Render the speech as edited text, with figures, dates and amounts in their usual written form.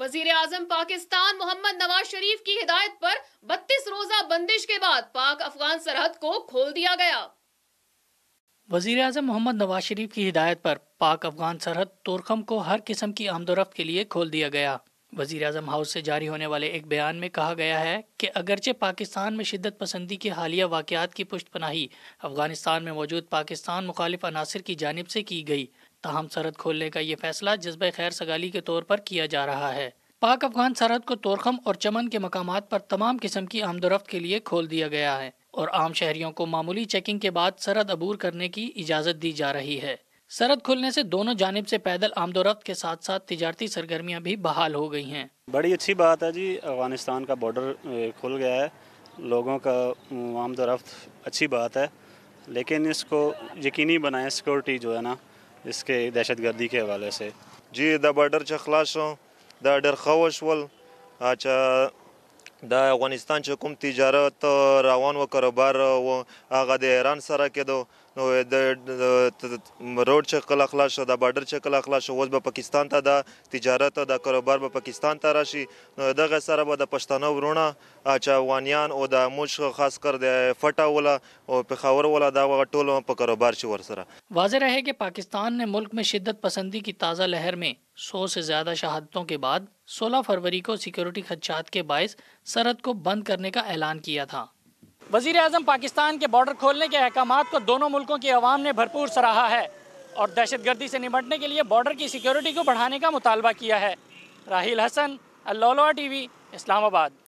वजीर आजम पाकिस्तान मोहम्मद नवाज शरीफ की हिदायत पर 32 रोजा बंदिश के बाद पाक अफगान सरहद को खोल दिया गया। वजीर आजम मोहम्मद नवाज शरीफ की हिदायत पर पाक अफगान सरहद तोरखम को हर किस्म की आमदोरफ्त के लिए खोल दिया गया। वजीर आजम हाउस से जारी होने वाले एक बयान में कहा गया है कि अगरचे पाकिस्तान में शिद्दत पसंदी की हालिया वाक़यात की पुष्टपनाही अफगानिस्तान में मौजूद पाकिस्तान मुखालिफ अनासर की जानिब से की गई, ताहम सरहद खोलने का ये फैसला जज्बे खैर सगाली के तौर पर किया जा रहा है। पाक अफगान सरहद को तोरखम और चमन के मकामात पर तमाम किस्म की आमदोरफ्त के लिए खोल दिया गया है और आम शहरियों को मामूली चेकिंग के बाद सरहद अबूर करने की इजाज़त दी जा रही है। सरहद खुलने से दोनों जानिब से पैदल आमदोरफ्त के साथ साथ तिजारती सरगर्मियां भी बहाल हो गई हैं। बड़ी अच्छी बात है जी, अफ़गानिस्तान का बॉर्डर खुल गया है, लोगों का आमदोरफ्त अच्छी बात है, लेकिन इसको यकीनी बनाएं सिक्योरिटी जो है ना इसके दहशतगर्दी के हवाले से। जी द बॉर्डर च खलासो द डर खवशवल अच्छा द अफगानिस्तान च कोम तिजारत روان و कारोबार و هغه د ایران سره کېدو نو د روډ چې کله خلاص شو د بارډر چې کله خلاص شو اوس به پاکستان ته د تجارت د کاروبار به پاکستان ته راشي نو دغه سره به د پښتنو ورونه چې افغانیان او د موږ خاص کر د فټا ولا او پخاور ولا دا ټول په کاروبار شي ور سره वाज़ेह रहे कि पाकिस्तान ने मुल्क में शिद्दत पसंदी की ताज़ा लहर में 100 से ज़्यादा शहादतों के बाद 16 फरवरी को सिक्योरिटी खदशात के बायस सरहद को बंद करने का ऐलान किया था। वज़ीर आज़म पाकिस्तान के बॉर्डर खोलने के अहकामात को दोनों मुल्कों की अवाम ने भरपूर सराहा है और दहशतगर्दी से निपटने के लिए बॉर्डर की सिक्योरिटी को बढ़ाने का मुतालबा किया है। राहिल हसन, अल्लोलोआ टीवी, इस्लामाबाद।